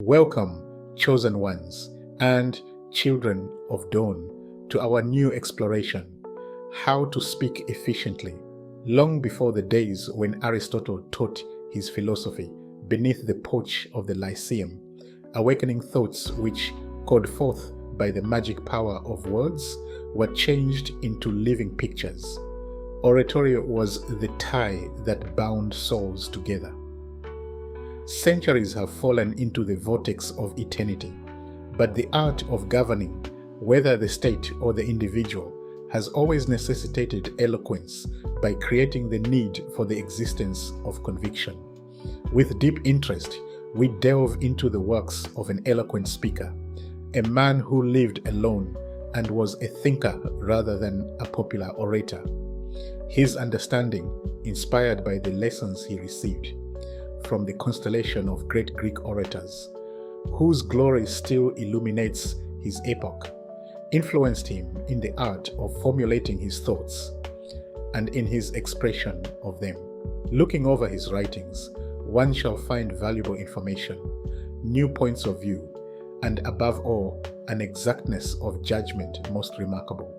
Welcome, chosen ones and children of dawn, to our new exploration, how to speak efficiently. Long before the days when Aristotle taught his philosophy beneath the porch of the Lyceum, awakening thoughts which, called forth by the magic power of words, were changed into living pictures. Oratory was the tie that bound souls together. Centuries have fallen into the vortex of eternity, but the art of governing, whether the state or the individual, has always necessitated eloquence by creating the need for the existence of conviction. With deep interest, we delve into the works of an eloquent speaker, a man who lived alone and was a thinker rather than a popular orator. His understanding, inspired by the lessons he received from the constellation of great Greek orators, whose glory still illuminates his epoch, influenced him in the art of formulating his thoughts and in his expression of them. Looking over his writings, one shall find valuable information, new points of view, and above all, an exactness of judgment most remarkable.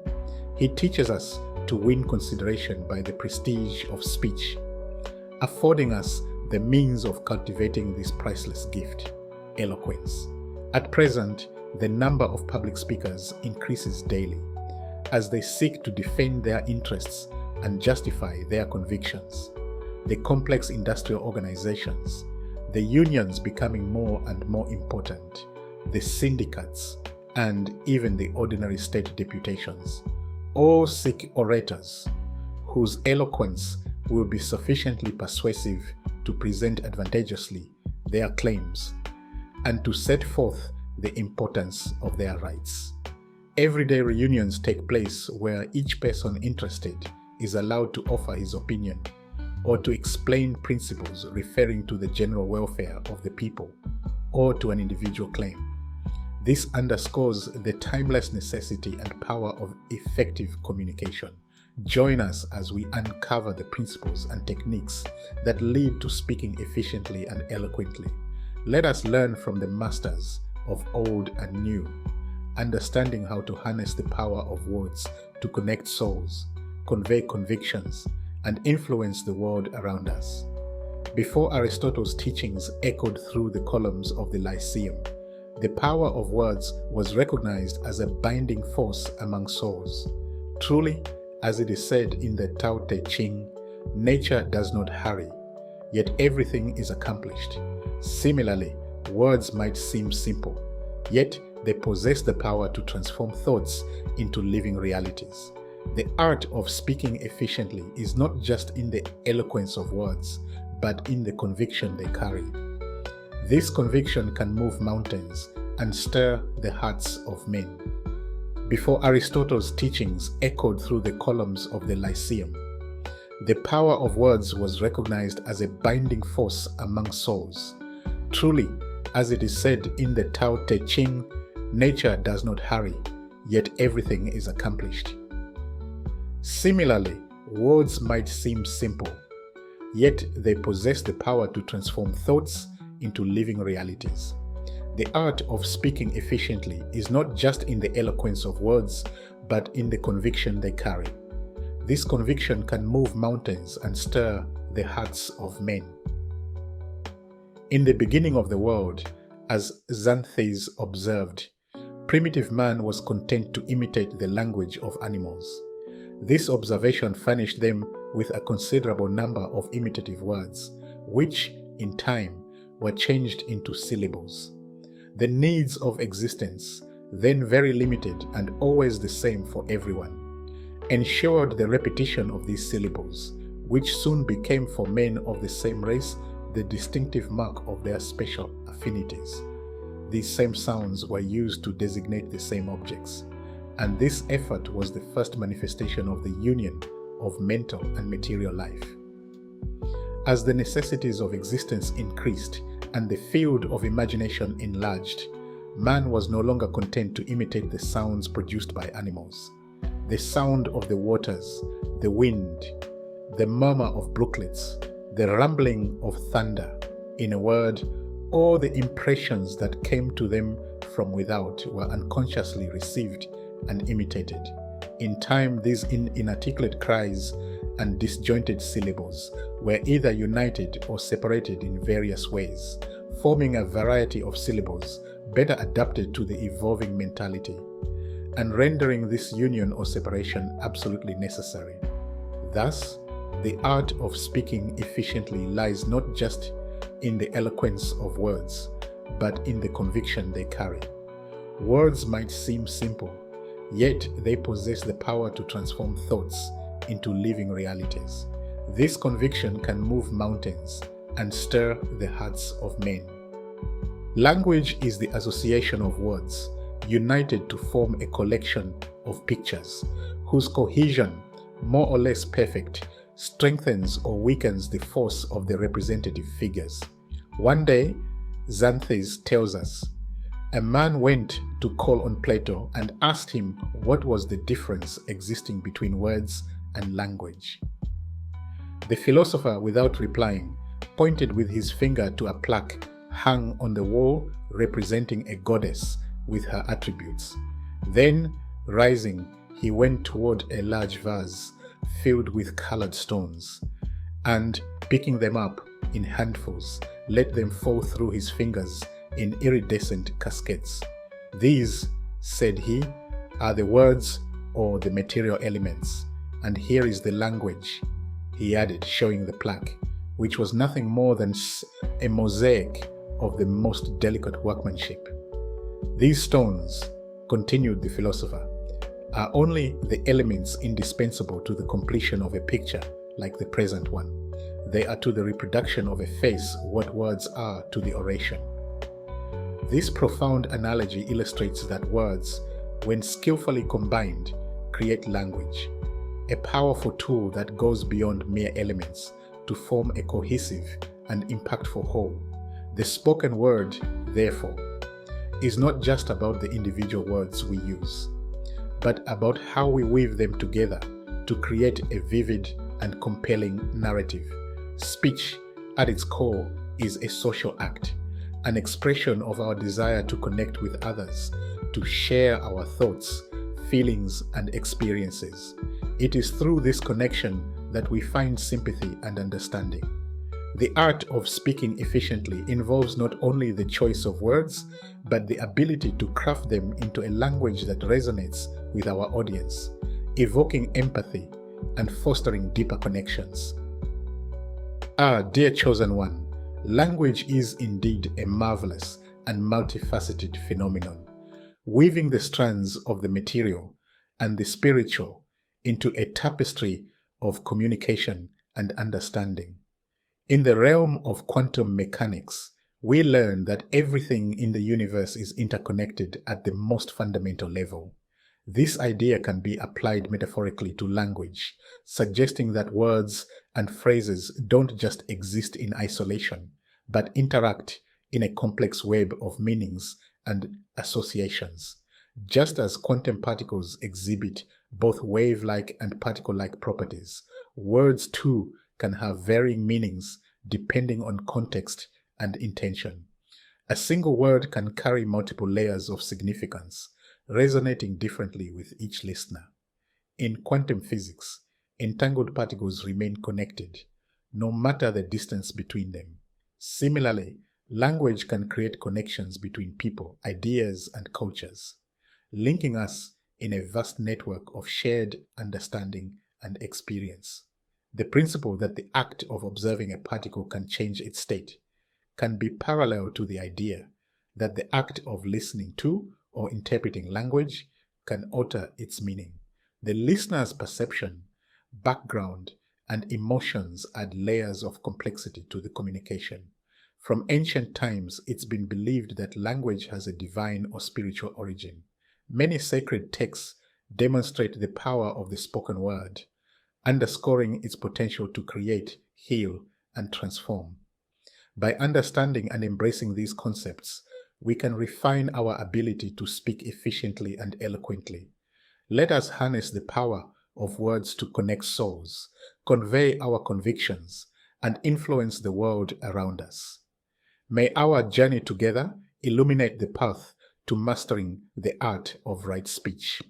He teaches us to win consideration by the prestige of speech, affording us the means of cultivating this priceless gift, eloquence. At present, the number of public speakers increases daily as they seek to defend their interests and justify their convictions. The complex industrial organizations, the unions becoming more and more important, the syndicates, and even the ordinary state deputations, all seek orators whose eloquence will be sufficiently persuasive to present advantageously their claims and to set forth the importance of their rights. Everyday reunions take place where each person interested is allowed to offer his opinion or to explain principles referring to the general welfare of the people or to an individual claim. This underscores the timeless necessity and power of effective communication. Join us as we uncover the principles and techniques that lead to speaking efficiently and eloquently. Let us learn from the masters of old and new, understanding how to harness the power of words to connect souls, convey convictions, and influence the world around us. Before Aristotle's teachings echoed through the columns of the Lyceum, the power of words was recognized as a binding force among souls. Truly, as it is said in the Tao Te Ching, nature does not hurry, yet everything is accomplished. Similarly, words might seem simple, yet they possess the power to transform thoughts into living realities. The art of speaking efficiently is not just in the eloquence of words, but in the conviction they carry. This conviction can move mountains and stir the hearts of men. Before Aristotle's teachings echoed through the columns of the Lyceum, the power of words was recognized as a binding force among souls. Truly, as it is said in the Tao Te Ching, nature does not hurry, yet everything is accomplished. Similarly, words might seem simple, yet they possess the power to transform thoughts into living realities. The art of speaking efficiently is not just in the eloquence of words, but in the conviction they carry. This conviction can move mountains and stir the hearts of men. In the beginning of the world, as Xanthes observed, primitive man was content to imitate the language of animals. This observation furnished them with a considerable number of imitative words, which, in time, were changed into syllables. The needs of existence, then very limited and always the same for everyone, ensured the repetition of these syllables, which soon became for men of the same race the distinctive mark of their special affinities. These same sounds were used to designate the same objects, and this effort was the first manifestation of the union of mental and material life. As the necessities of existence increased and the field of imagination enlarged, man was no longer content to imitate the sounds produced by animals. The sound of the waters, the wind, the murmur of brooklets, the rumbling of thunder, in a word, all the impressions that came to them from without were unconsciously received and imitated. In time, these inarticulate cries and disjointed syllables were either united or separated in various ways, forming a variety of syllables better adapted to the evolving mentality, and rendering this union or separation absolutely necessary. Thus, the art of speaking efficiently lies not just in the eloquence of words, but in the conviction they carry. Words might seem simple, yet they possess the power to transform thoughts into living realities. This conviction can move mountains and stir the hearts of men. Language is the association of words, united to form a collection of pictures, whose cohesion, more or less perfect, strengthens or weakens the force of the representative figures. One day, Xanthus tells us, a man went to call on Plato and asked him what was the difference existing between words and language. The philosopher, without replying, pointed with his finger to a plaque hung on the wall representing a goddess with her attributes. Then, rising, he went toward a large vase filled with colored stones, and, picking them up in handfuls, let them fall through his fingers in iridescent cascades. These, said he, are the words or the material elements, and here is the language, he added, showing the plaque, which was nothing more than a mosaic of the most delicate workmanship. These stones, continued the philosopher, are only the elements indispensable to the completion of a picture like the present one. They are to the reproduction of a face what words are to the oration. This profound analogy illustrates that words, when skillfully combined, create language, a powerful tool that goes beyond mere elements to form a cohesive and impactful whole. The spoken word, therefore, is not just about the individual words we use, but about how we weave them together to create a vivid and compelling narrative. Speech, at its core, is a social act, an expression of our desire to connect with others, to share our thoughts, feelings, and experiences. It is through this connection that we find sympathy and understanding. The art of speaking efficiently involves not only the choice of words, but the ability to craft them into a language that resonates with our audience, evoking empathy and fostering deeper connections. Dear chosen one, language is indeed a marvelous and multifaceted phenomenon, weaving the strands of the material and the spiritual into a tapestry of communication and understanding. In the realm of quantum mechanics, we learn that everything in the universe is interconnected at the most fundamental level. This idea can be applied metaphorically to language, suggesting that words and phrases don't just exist in isolation, but interact in a complex web of meanings and associations. Just as quantum particles exhibit both wave-like and particle-like properties, words too can have varying meanings depending on context and intention. A single word can carry multiple layers of significance, resonating differently with each listener. In quantum physics, entangled particles remain connected, no matter the distance between them. Similarly, language can create connections between people, ideas, and cultures, linking us in a vast network of shared understanding and experience. The principle that the act of observing a particle can change its state can be parallel to the idea that the act of listening to or interpreting language can alter its meaning. The listener's perception, background, and emotions add layers of complexity to the communication. From ancient times, it's been believed that language has a divine or spiritual origin. Many sacred texts demonstrate the power of the spoken word, underscoring its potential to create, heal, and transform. By understanding and embracing these concepts, we can refine our ability to speak efficiently and eloquently. Let us harness the power of words to connect souls, convey our convictions, and influence the world around us. May our journey together illuminate the path to mastering the art of right speech,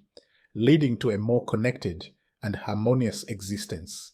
leading to a more connected and harmonious existence.